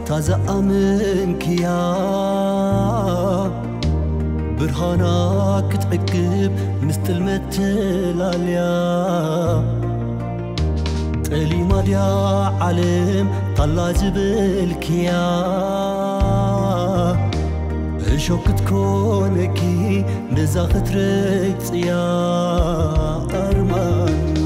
تزأمنك يا برهانك تعقب مستل متلاليا تلي ماديا علم طلع زبلك يا شوك تكونكي نزاخت ريت يا أرمان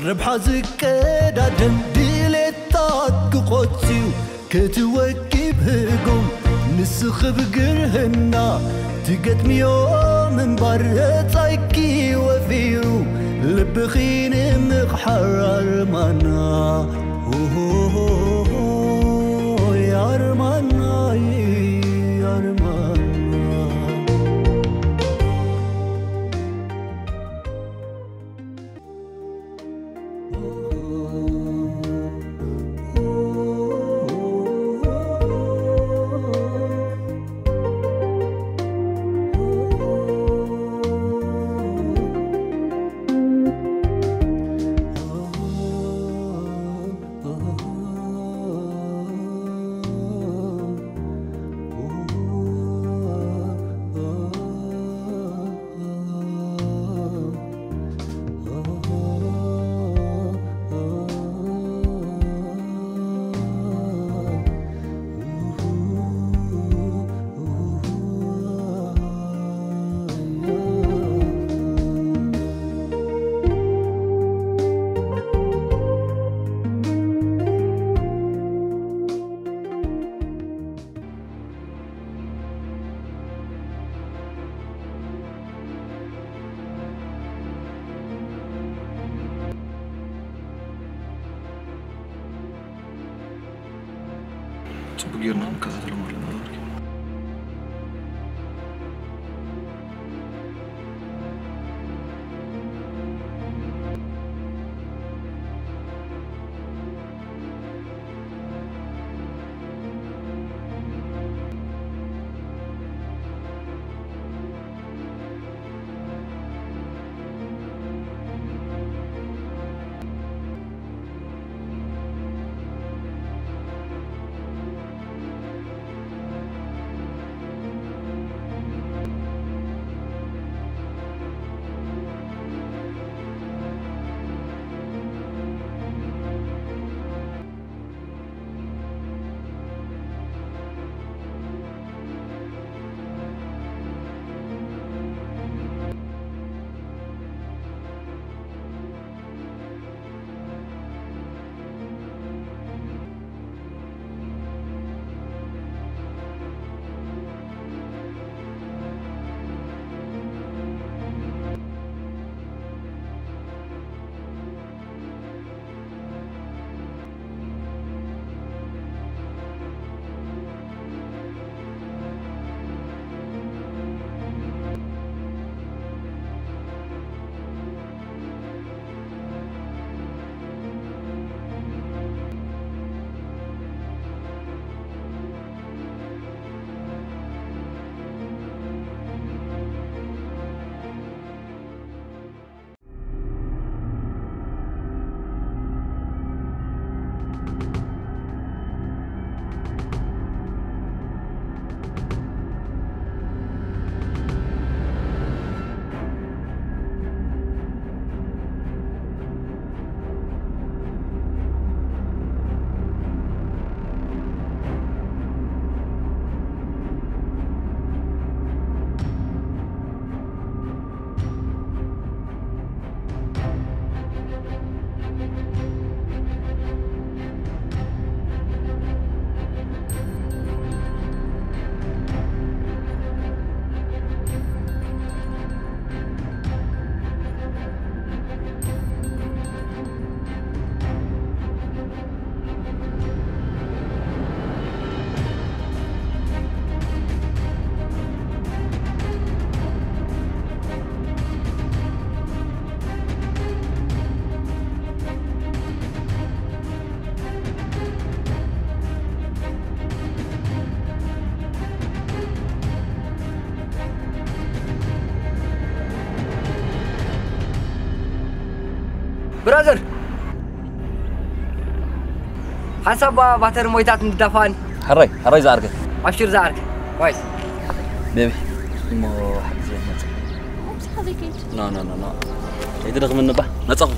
ربح زكاد عدم ديلتات قوتيو كتوكب هجوم نسخ بقرهنا تقت ميوم من برة عيكي وفيرو لبخين مقحر أرمانا يا أرمانا يا أرمانا بقيرنا مكاتب المرة برادر حسب باتر مويتات ندفان حري زارك أبشر زارك كويس بيبي مو حد زين لا يدرغ من نبه نصف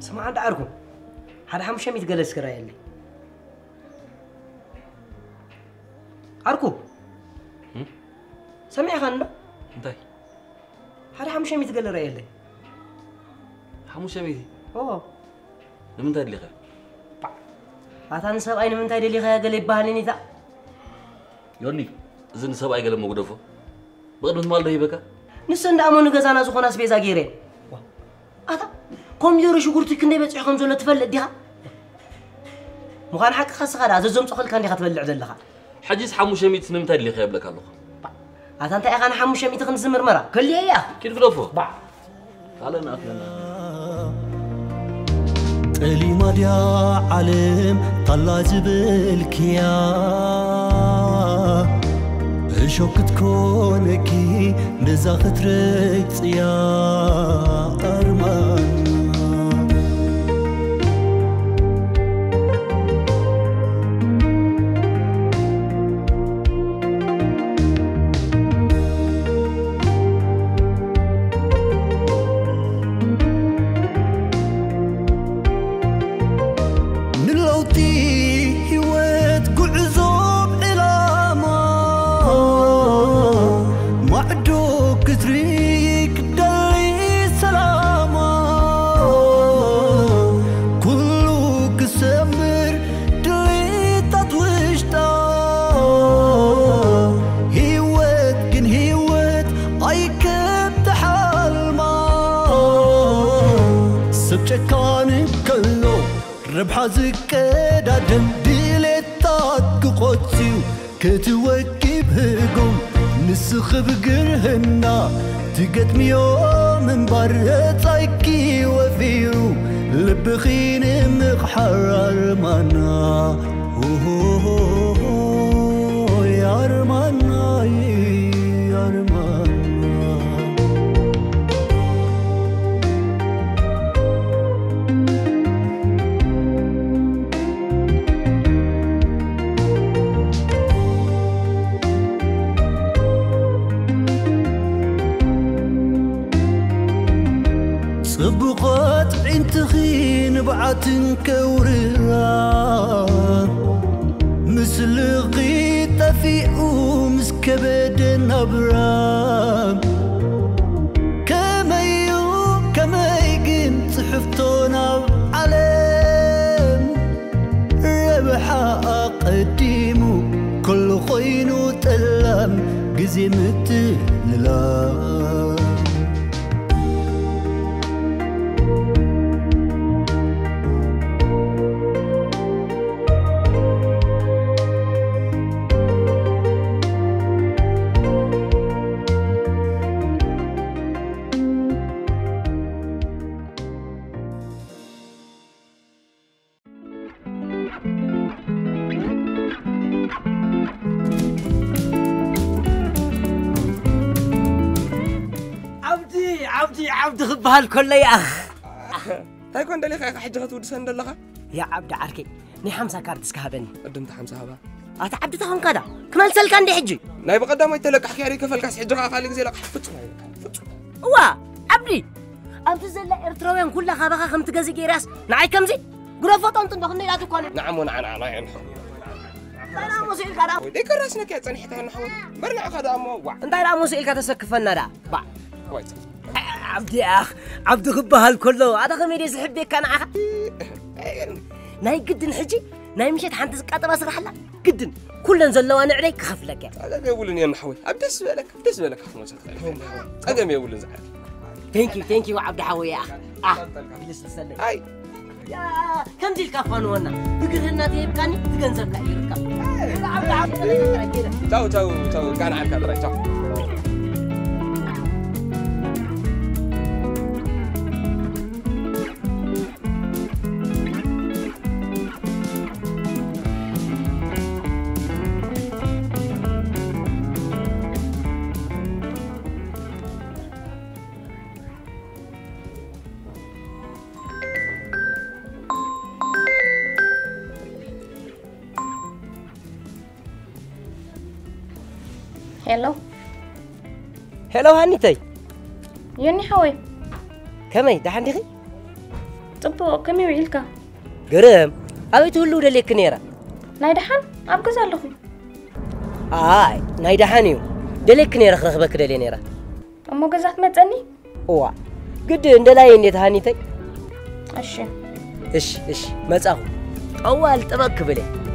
سمع عند عركم هذا حمشة ميتجلس كرايلي عركم سمع خاندا انتي هذا حمشة ميتجلس رايلي حمشة ميتي لمن تاي اللي خير هذا نسب أين من تاي اللي خير قال يباليني ذا يوني زين نسب أي قال مقدفه بقدر مال ده يبكى نسند أمون جزانا زخنا سبيزا غيره هذا كم يوري شغورتك كندي بتشي خمسة تفلت ديها مخان حق خاص خدا زوم تقول كان دي ختبلع دلها حجز حموشة ميت نمت اللي خيب لك الله هذا أنت أخان حموشة ميت خمس مرة كل يا كيف لفه تعال نأكلنا تلي ماديا علم طلع زبلك يا شوك تكونكي نزاخت ريت يا أرمان ربح زكاد عدم ديلتات قوتيو كتوكب هجوم نسخ بقرهنا تقت ميوم من برا تايكي وفيو لبخين مقحر منا يا أرمانا يا أرمانا صبقات عين تخين بعتن كورها مثل غيط فيقو مسكبد نبرام كما يقين صحفتونا بعلم ربحا قديمو كل خينو تلم قزي متللا عبد خبها كل يا أخ هاي كون دليل خير حجة تود سندلها يا عبد عركي ني 5 كارت سكابني قدمت 5 هبا عبد تهون كذا كمان سلك عندي حجي ناي بقدام يتلك حكي عليك فالكاس حجة خالك زي لك حفظ وا عبدي أنت زلا إرتراويان كلها خباخا خم تجازي جيراس نعي كم زي غرفة أنت دخلني لا تكون نعم ونعم لا ينحو أنا موسيقى كذا ديك راسنا كي تصني حتى نحو برنا خذا مو وا أنت لا موسيقى كذا سكفنا دا با كويس عبدي أخ عبد خبها كله هذا خميري سحبك كان أخ ناي قدن حجي ناي مشيت حنت زقاطه بسرح لا قدن كلن زلوان عليك خف لك هذا يقولني يا نحوي ابدس بالك خمس ادم يقولن زعل ثانك يو عبد حوي يا اخ لسه سلم هاي يا كم دي الكفان وانا بقرنا تيبكاني تجنزب كايركا عبد تو كان عارف هذا تو هلو هانيتي يوني حوي كمي ده عندي طب كمي ويلكا قرم أبي تقولوا لك نيرة نايدحان أبغى لكم نايدحانيو دلك نيرة خربك دلي نيرة أمو جزات متني وا قد ندلاين يتهانيتي إيش ما تأخذ أول تبك بلي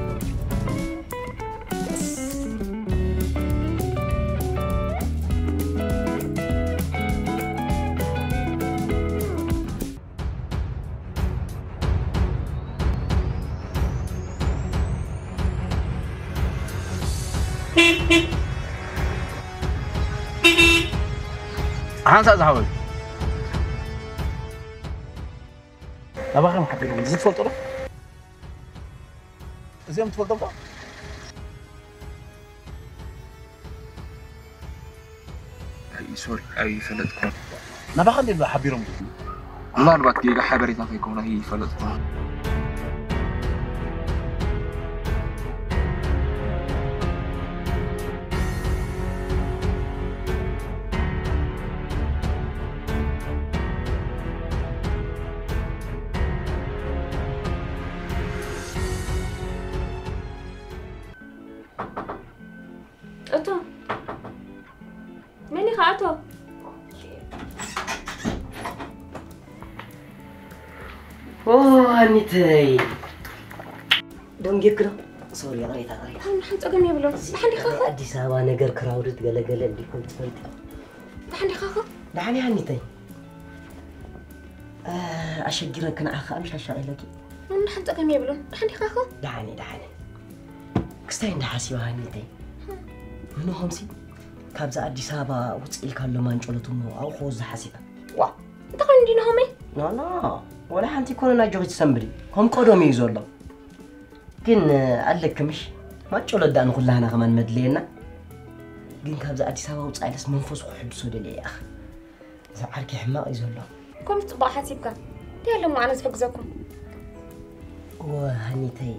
هانسا زحوي أبغى محبين زيد فلترة زي ما تفضل اي سوري اي فلتكم نبغى خلي حبيرهم الله ربك جيجا حبري تفيكم هي فلتكم أتو ماني خاطو هانيتي دون جكرا سوري غريت أنا حنت أقول يا بلو بحني خاخو أديس أبغى نجر كراودت قلقلة اللي كنت فلت بحني خاخو دعني هانيتي أشجرك أنا أخا مش هشعر لك أنا حنت أقول يا بلو بحني خاخو دعني كستين دحاسي وهانيتي منو خمسي كابزا أديس أبغى وتصيل كله ما نشولتهم أو خوز حسيبة وا أنت قاعد دينا همي لا ولا حنتي كونا نجوي تسمبري هم قدوم يزولوا كن قالك مش ما تشولد دان كلها أنا كمان مدلينا كن كابزا أديس أبغى وتصيل اسم منفوس وحب سود لي أخ زعلك حماق يزولوا كم تبغى حسيبك تيلا معنا زفقزكم وهنيتي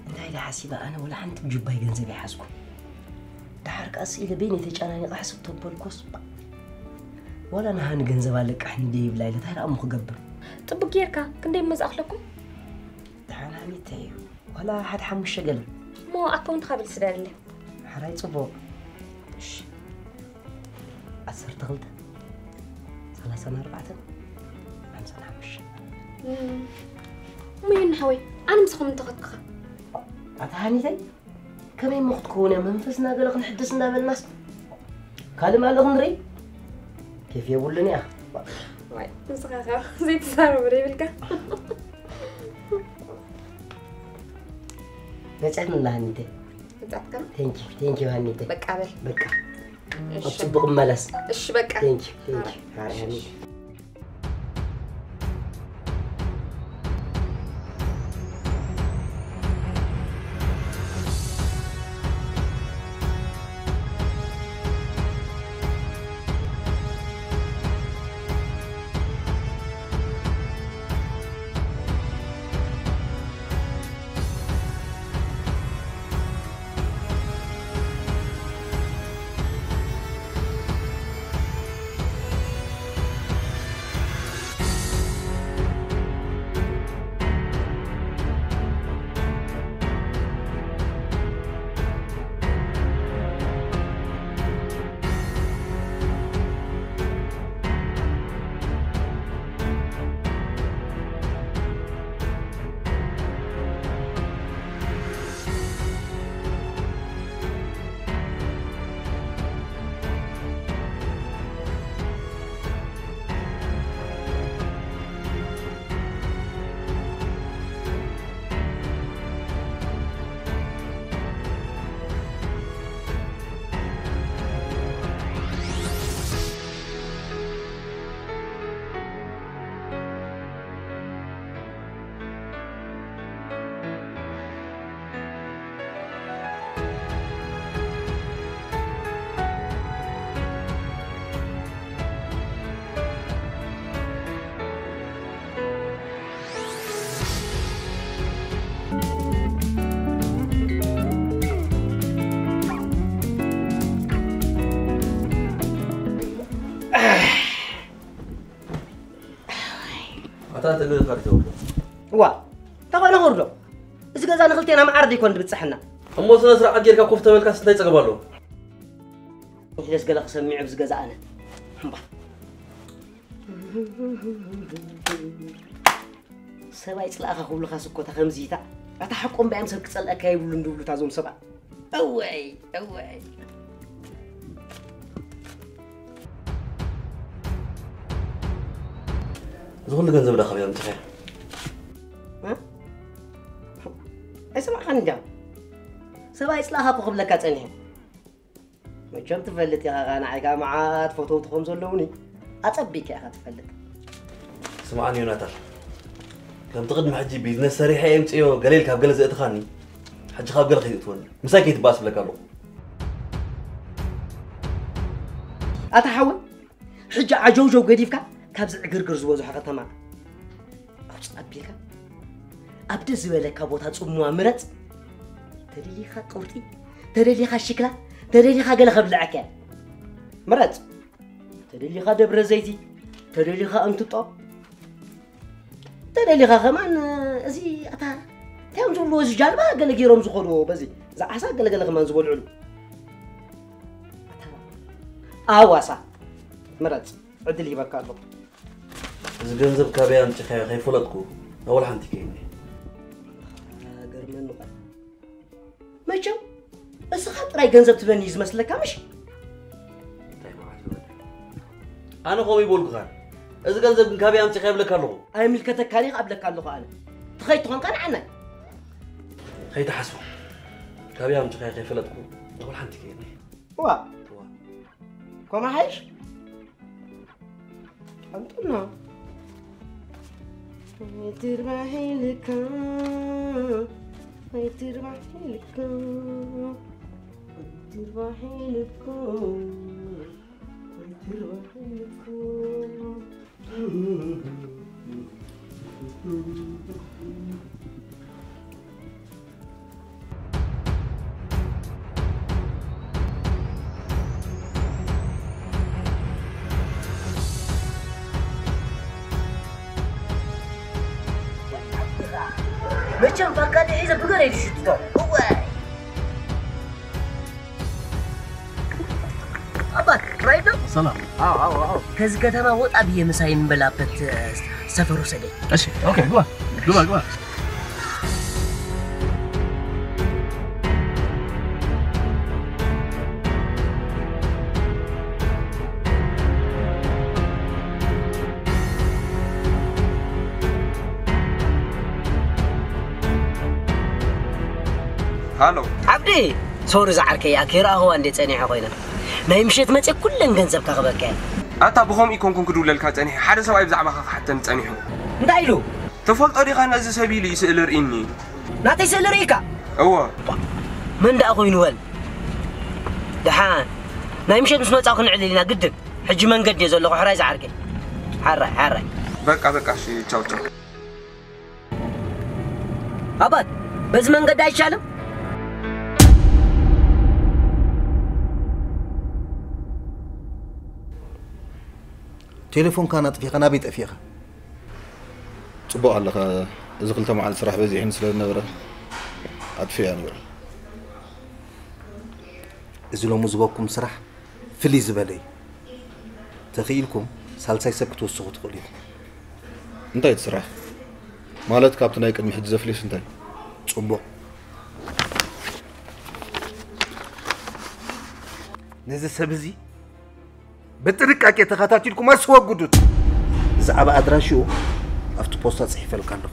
انت هيدا حسيبة أنا ولا حنت بجبهي جنزبي حاسكم ده حرك أسئلة بيني تيج أنا أحسب طب الكوس ولا أنا هنجنزب عليك إحنا دي بلاي لا تهلا أمك جبر طب جيركا كندي مزاق لكم تعال هني تايو ولا حد حمش شجل مو أكون تخابل سدار لي حراي صبور إيش أسر تغلط 34 55 مين حوي أنا مسخون منتقدك أتهاني تاي كمين مخت كوني منفسنا قلق نحدثنا بالناس كلمة لغنري كيف يقولني أخ واي مسخاخة زي تسارو بريبلكا نسعد من الله هنيتي نسعدكم ثانك يو هنيتي بقابل بقى أتصبق ملس إيش بقى ثانك يو هنيتي أنت تقول خارج وا تقول نخرجوا إذا كذا نخلتي أنا معرض يكون بتصحنا أما سنة سرعة أجيرك كوفة ملك ستة يتقبلوا إذا قلق سميع بس كذا أنا سبعة لا أخو لخا سكوت خمسيتا أتحكم بأمس الكسل أكايب لندول تازون سبعة أوعي زغل جنزب لا خبير متخيل ها اسمع خنجا سبعة لا أخو قبل كاتني ما جم تفلت يا أنا عيقا معات فوتو تخم زلوني أطبيك يا أخي تفلت سمعني يوناتر كم تقدم حجي بيزنس سريح يمت إيوه قليل كاب قلز إتخاني حج خاب قلق يتون مساكي تباس بلا كابو أتحول حج عجوجو قديفك كابز عقرقر زوزو حقا تمام أوش أبيك أبدا زوالك كابوتا تصموا مرت تريلي خا قوتي تريلي خا شكلا تريلي خا قلق بلعكا مرت تريلي خا دبر زيتي تريلي خا أنتطو تريلي خا كمان أزي أتا تيام زولو زجال ما قلق يروم زخلو بزي زا حسا قلق كمان زبول علو أواسا مرت عدلي بكارلو إذا جنزب كابي أنت خايف فلتكو أول حنتي كيني قرمنو ما يجو بس خاطر أي جنزب تبني يزمسلك مش أنا قومي بقول كان إذا جنزب كابي أنت خايف لك هاللغو أنا ملكتك كاري قبلك هاللغو أنا تخيل تهون كان عنا خيت حسب كابي أنت خايف فلتكو أول حنتي كيني وا كما حيش أنتنا تربحي لك تربحي لك تربحي لك تربحي لك كم فكرت إذا بقرا يشتغل هو أبا رايدو سلام كز كتما وط أبي مساين بلابت سفرو سدي أشي أوكي جوا هالو عبدي صور زعركي أكيرا هو عندي تاني خوينا ناي مشيت متى كلن جنزب كخبرك أتا بخوم يكون كدول الكاتني حدا سواء بزعمة حتى نتانيحو ندايلو تفضل طريقة نزل سبيلي يسألر إني ناتي سلريكا أوه من دا أخوي نوال دحان ناي مشيت مش متى أخونا علينا قدك حجي من قد يزول لغو حراي زعركي حراي بقى شي تشاو أبد بس من قد أيشالم تليفون كانت في قناة بيت أفيخة صبوا على إذا قلت مع الصراحة بزي حين سلنا برا أدفع أنا برا إذا لو مزبوكم سرح فلي زبالي تخيلكم سالساي سبكت والسقوط قليل أنت يتسرح مالت كابتن هيك المحجزة فليس أنت صبوا نزل سبزي بتركك يتخاتاتي لكم أسوأ قدود زعبا أدراشيو أفتو بوستات صحيفة لكانكم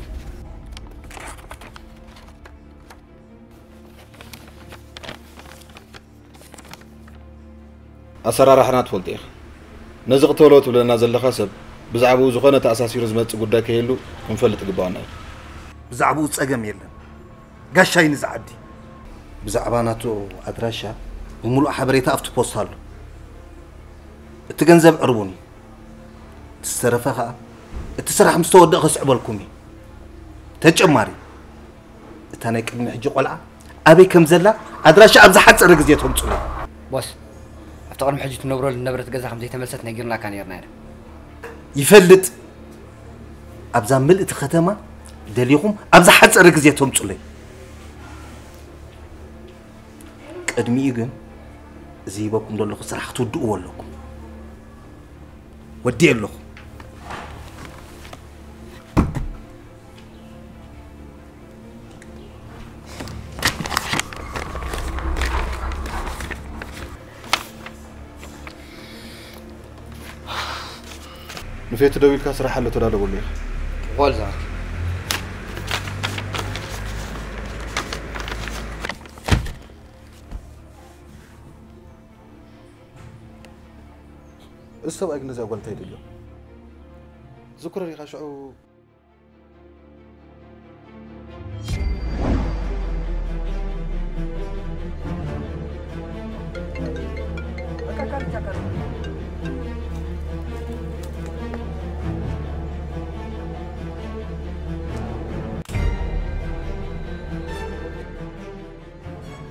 أسرار رحنا تفولت إخ نزق تولوت ولا نازل لخاسب بزعبو زخونة أساسي رزمت قدا كيلو نفلت قبانا بزعبو تسقم يلا قاشاي نزعدي بزعباناتو أدراشا وملو حبريتا أفتو بوستالو التجنزب عربوني تسترفها التسرح مستودع خصعبالكمي تجماري تاني كم حجي قلعة أبي كم زلا أدراش أبز حد سرق زيتهم تسوي بس أفتكر محجي تنورو النبرة جزا خمسة تملست نجرنا كان يرنار يفلت أبزا ملء ختمة دليهم أبز حد سرق زيتهم تسوي قدمي يجن زيبكم دول خسر تودوا لكم ودي له نفيت دويل كاس راح له ترى اقول لك قول زعك استوى اجنزه اقول تايد له ذكر لي خشعو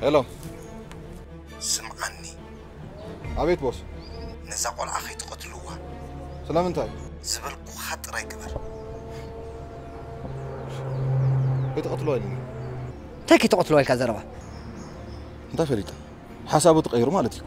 هلو سمعني عبيت بوس نزقوا الأخي تقتلوها سلام انتاي زبلكو خطر يكبر بتقتلوا لي تاكي تقتلوا الكازربة انت فريتا حسابه تغيروا مالتي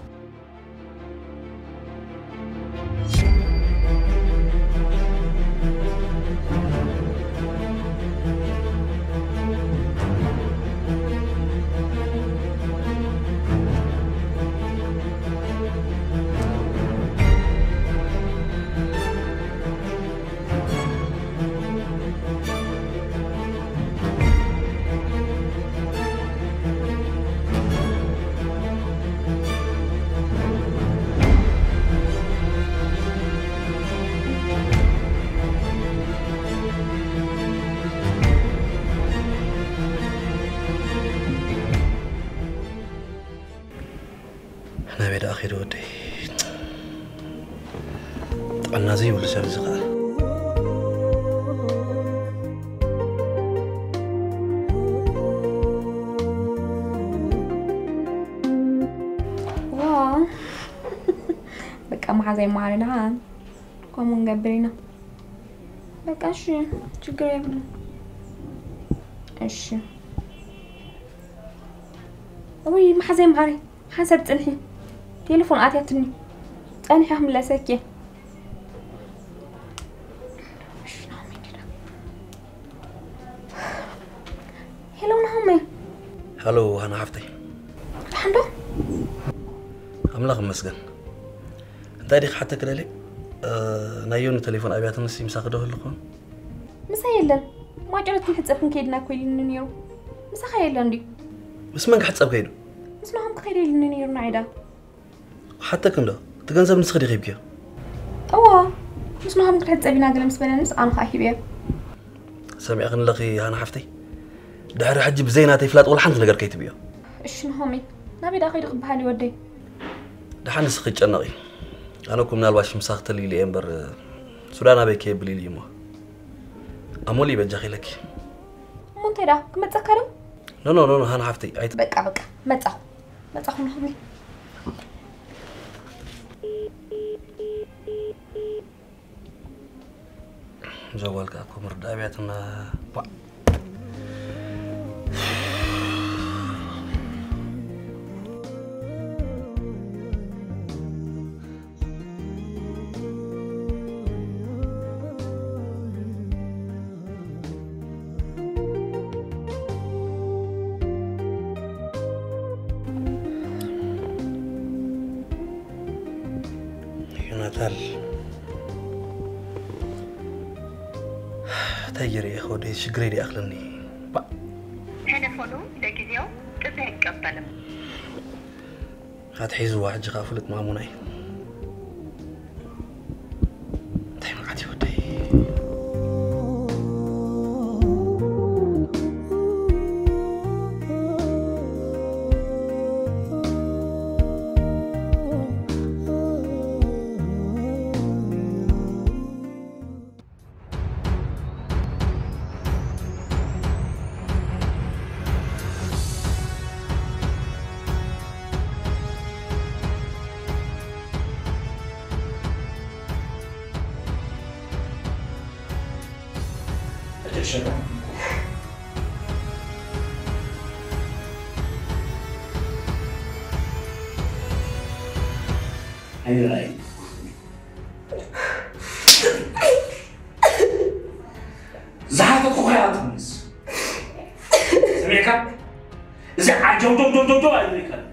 أنا بيد أخي ودي أنا زي ولا شاب زغال واو بقى ما زي ما علينا كم نقبلنا بقى شو تجربنا እሺ وي ما حزين معري حسب تنحي تليفون عطيتني تنحي حملة سكي هلو نهمي هلو أنا عفتي الحمد لله أملاق مسجن تاريخ حتى كده لي نايون تليفون أبيات نسي مساقده لكم مسايلن ما جرت نحس أبن كيدنا كويل نيرو مسايلن دي بس ما حتى أبكيدو بس ما هم كخيري نيرو نعيدا حتى كم ده تجنزب نسخة غيب كيا أوه بس ما هم كحد أبينا قلم سبلانس أنا خايف بيه سامي أغنى لقي أنا حفتي دهر حجي بزينة تفلات ولا حنت نقدر كيتبيه إيش نهمي نبي داخل يدخل بحالي ودي ده نسخة جناقي أنا كنا الواش مساقت لي أمبر سودان أبي كيب لي ما أمولي بجاخي لك مو ترى كم تذكروا نو أنا حفتي بقى ما تأخذ نهمي جوالك أكو مرد أبياتنا يوناتال تايري يا أخوي شجري لي أخلني تلفونه لجزيو تزهق قبلم هتحيزوا واحد جغافلت ماموناي دايما قاعد يودي هاي زعلت خويا تونس سمعك زعل جو عليك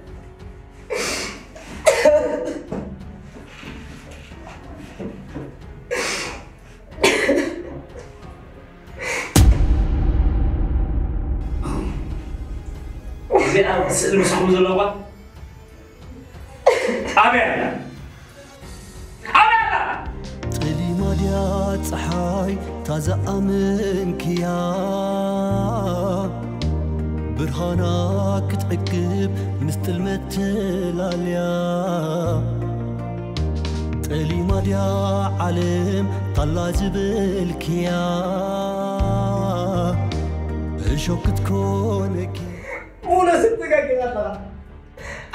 زين المسحوز الاول أبينا طلي ماديا صحاي تازا أمنك يا برهانك تعقب مثل متلاليا طلي ماديا علم طلع زبلك يا شوك تكونك مونا ستك يا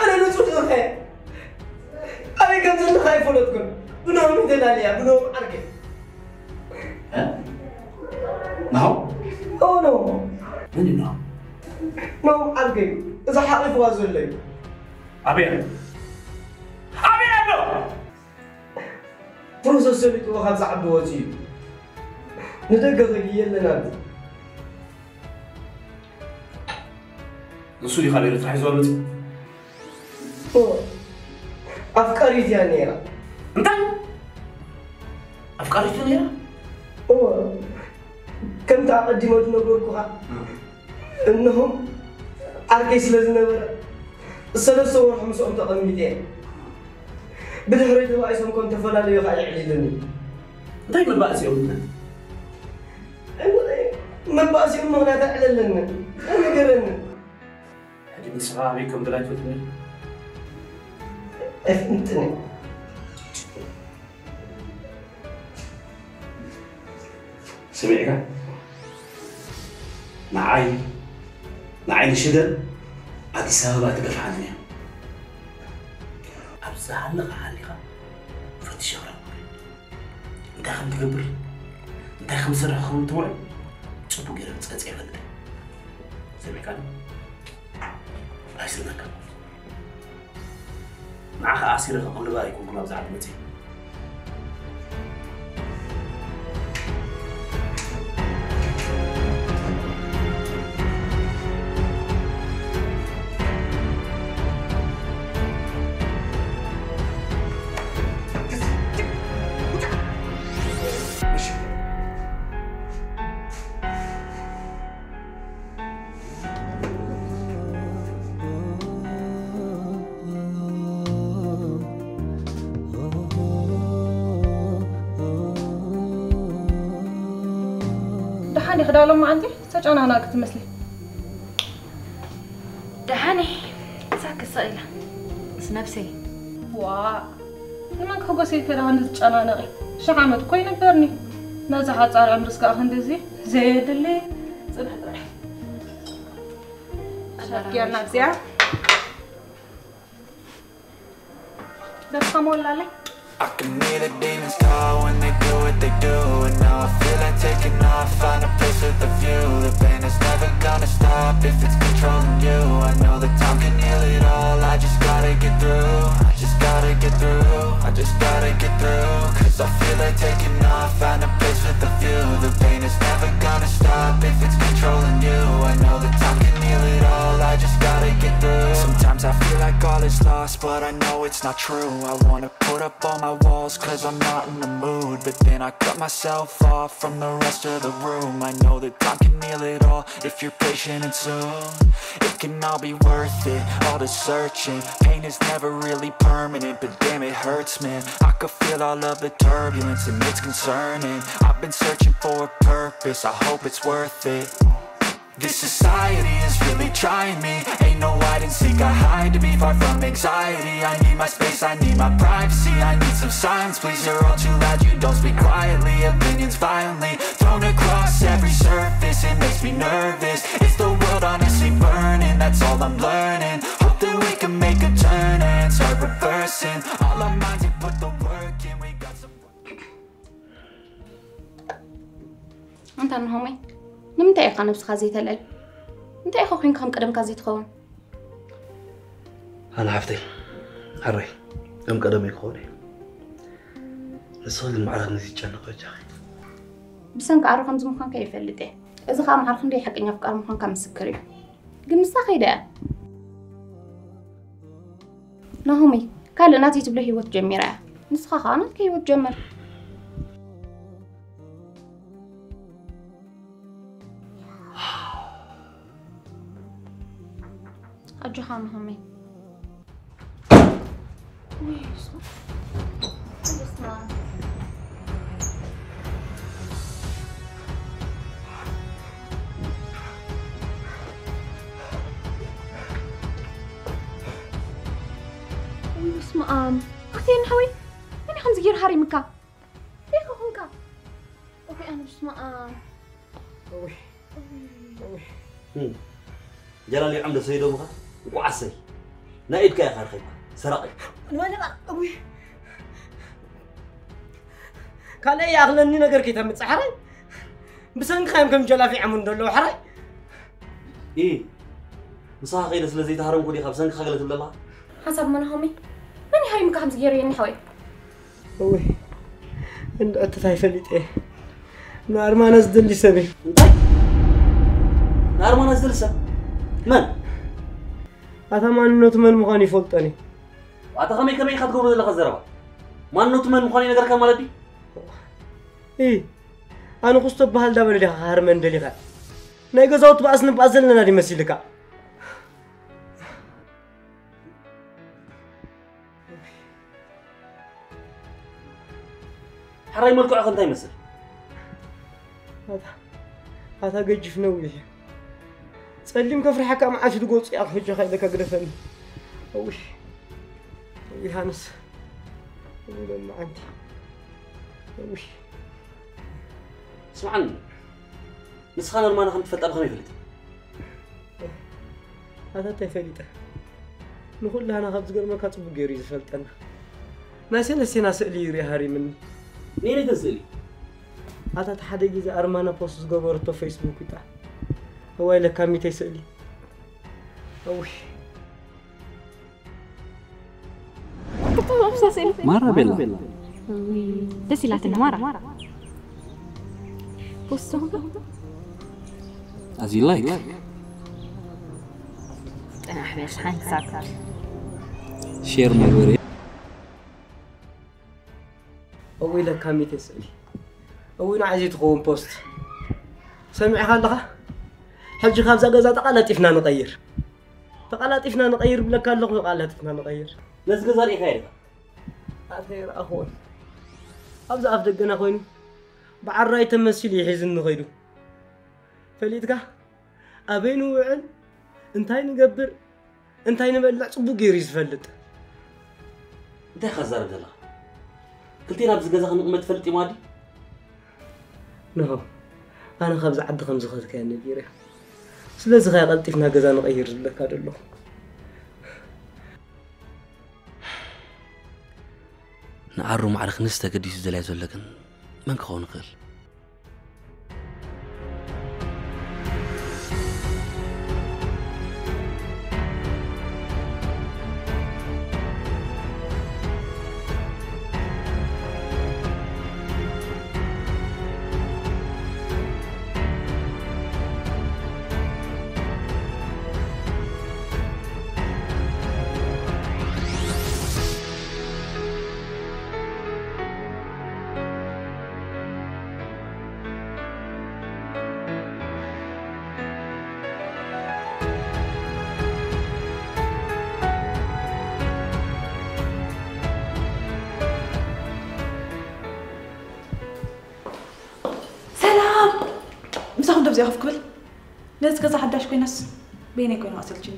أنا نسوت الخير أنا كم سنة خايف ولدكم بنوم دلاليا بنوم أرجع نعم أو نو من نعم نو أرجع إذا حقف وازل لي أبينا بروسس اللي توخذ صعب وزير ندق غير لنا نسولي خلينا تروح زوالتي أفكاري يا نيرة أنت أفكاري يا نيرة كم تقدمت نبركها إنهم أركيس لازم نبرة الثلاثة ورحمة أم تقدمتين بالهريد هو اسم كنت فلا لي يقع يعجلني دايما بأسي أمنا من بأسي أمنا لا تعلن لنا أنا قرن هذه من صحابيكم دلائل وثمين فهمتني سمعك نعين شدر أديس أبابا تقف عني أبزا هلقا عليها فتش أورا أنت خم تقبر أنت خم سرح خم توعي تشبو قيرا بتسأتي فدري سمعك أسيرك معها أسيرك كل بقى يكون كنا بزعل متي دحاني خدالهم ما عندي ساج أنا هناك تمثلي دحاني ساك الصقيلة بس نفسي وا لما كحقو سيد كده هندز أنا نغي شعامت كوين برني نازحات صار عمرس كأخندزي زيد اللي صبح راح شاكيرنا بزيا بس خمول لالي I can hear the demons call when they do what they do. And now I feel like taking off, find a place with a view. The pain is never gonna stop if it's controlling you. I know that time can heal it all, I just gotta get through. I just gotta get through, I just gotta get through. Cause I feel like taking off, find a place with a view. The pain is never gonna stop if it's controlling you. I know that time can heal it all, I just gotta get through. Sometimes I feel like all is lost, but I know it's not true. I wanna put up all my walls cause I'm not in the mood. But then I cut myself off from the rest of the room. I know that time can heal it all if you're patient and soon. It can all be worth it, all the searching. Pain is never really permanent, but damn it hurts, man. I could feel all of the turbulence and it's concerning. I've been searching for a purpose, I hope it's worth it. This society is really trying me. Ain't no hide and seek, I hide to be far from anxiety. I need my space, I need my privacy. I need some silence, please, you're all too loud. You don't speak quietly, opinions violently thrown across every surface. It makes me nervous, it's the world honestly burning. That's all I'm learning, hope that we can make a turn and start reversing all our minds and put the work in. We got some. أنت نهمي نمتى يا قنبس خازي تلل أنت يا خوين كم قدم كازي تخون أنا حفتي حري كم قدم يخوني الصغير المعرض نزيد جانا قجاي بسنك عارف خمس مخان كيف اللي إذا خام عارف خندي حق إني أفكار مخان كم سكري قمصة خيدا نهمي قال ناتي تبله هي وتجميرة نسخة خانت كي وتجمر أجهان همي اسمع اسمع أختي نحوي أنا خمس جير هاري مكا ليه هونكا أوكي أنا اسمع جلالي عمد سيدو مخا وعسي نايد كاي خير خيبا سرقي ولا أبوي كان أي أغلني نقر كي تمت حري بسنك خايم كم جلا في عمون دلو حري إيه مصاها غير سلزي تهرم كودي خبسنك خجلت ولا لا حسب من همي من هاي مكا خمس جير يعني حوي أبوي أنت تايفلت إيه نار ما نزل لي سبي نار ما نزل سب من أتمنى نتمنى مخاني فلتني وأتخمي كمي خد قبل اللي خزروا ما نتمنى مخاني نقدر كمال دي إيه أنا قصت بحال دابا اللي هرمن دليغا نيجا زوت بأصل بأصل لنا دي مسيلكا حراي ملكو عقل تاي مسل هذا جيف نوي سلم كفر حكا ما عاد تقول يا اخي حجه خيدك قدفني وش يهانس لما عندي وش اسمعني نسخان ما نخمت فتح بخمي فلت هذا تفليته نقول لها انا خبز قرمه كاتب غيري فلتنا ناسي سئلي يري هاري مني نيني تسئلي هذا تحدي جزء ارمانا بوست غبرتو فيسبوك تا هو اللي كان ميتسئلي أوي مرة بيلا دس لاتنا مرة بصوا as you like أنا حبيش حنساك share my worry أوي لك كمي تسألي أوي نعزي تقوم بوست سمعي خالها حجي خمسة جزء تقلطفنا نغير تقلطفنا نغير بلا كان لغة تقلطفنا نغير ناس جزاري خير خير أخوي أبزا أفدقنا خوينو بعراي تمثيل يحزن نغيرو فليتك أبينو وعل انتاي نقبر انتاي نبلع صبو غيريز فلت انت خزار بزلا كلتينا بز جزا خنق تفلطي مادي نعم أنا خبز عد خمس خذ كان نبيره سلازي خير قلتفنا جزا نغير لك هذا الله نعرو معرخ نستا قديس زلاي زلكن من كون خير مساهم دبزي أخف قبل ناس كذا حداش كوينس بيني كوين واصل جيني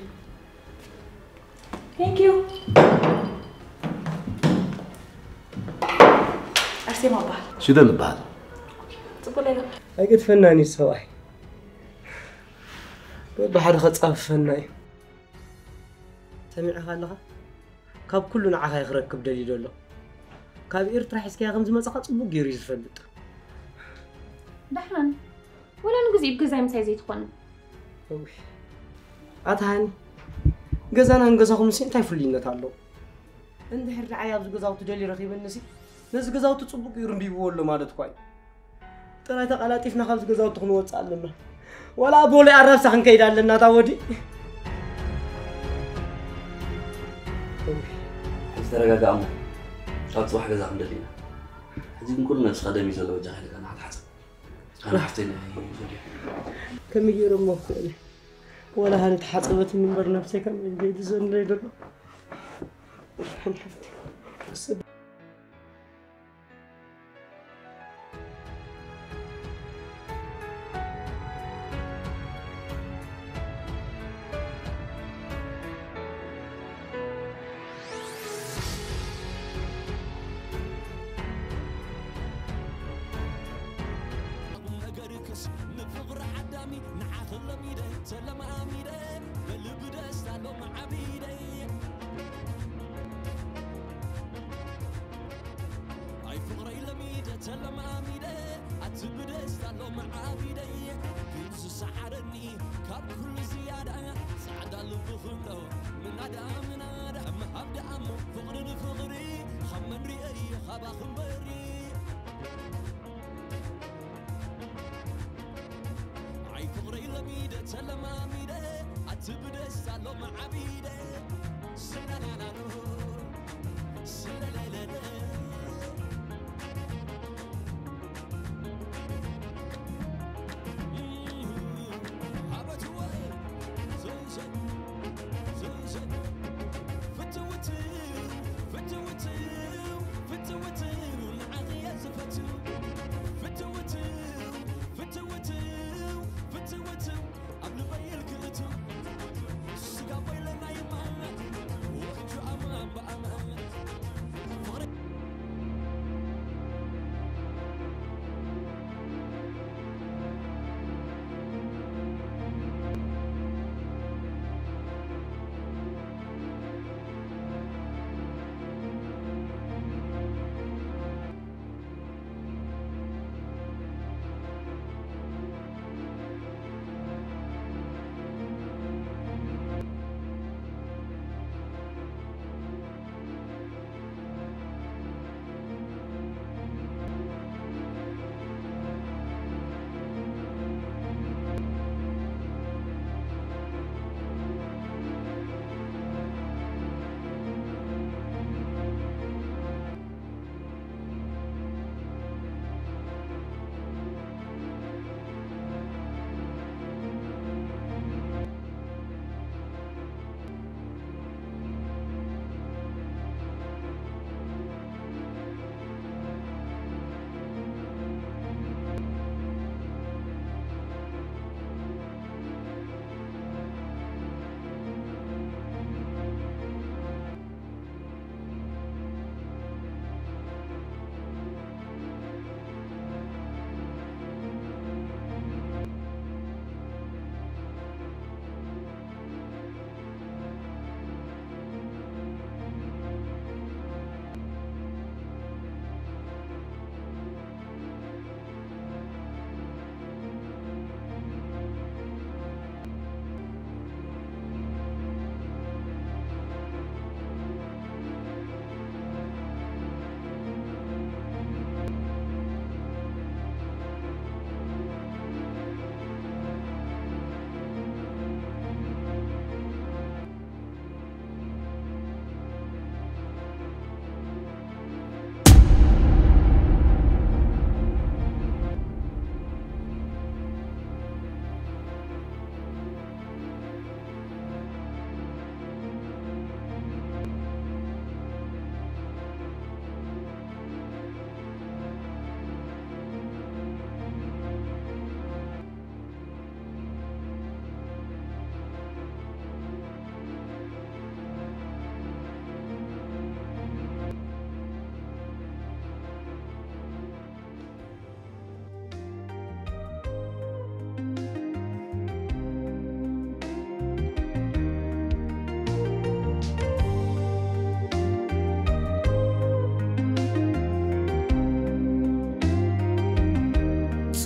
ثانك يو أرسي ما بحال شو ده نبهل تقول لي أكيد فناني سواحي بحر خصاف فناي سمع خالها كاب كلنا عخا يخركب دليل الله كاب إيرترا حسكي خمس مسخة صبو غير يفلط دحنا ولا نجزي بجزاي مساي زي تخون أتهاني جزانا نجزاهم نسي انتي فلينا تالو عند حر عياب جزاو تدلي رخيب النسي ناس جزاو تصبو غير بيقولوا مالت كوي ترى تقلاتيفنا خمس جزاو تخنو وصالنا ولا بولي عرف سخن كيدالنا تاودي استرجع قامو قد صباح جزاء من دلينا هذي كلنا ناس خدمي زلوا جاهل أنا حتحسب أنا حسينا كم يجير موفقني ولا هنتحاسبت من بر نفسي كم جيد زين ليدر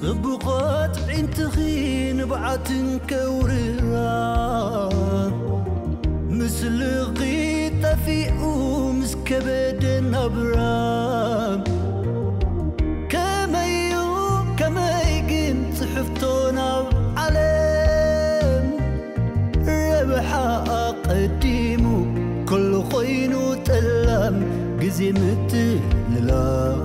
صبقات عين تخين بعت كورها مثل غيط في مسكبد نبرام كما يقين صحفتنا علم ربحا قديمو كل خينو تلم قزي متللا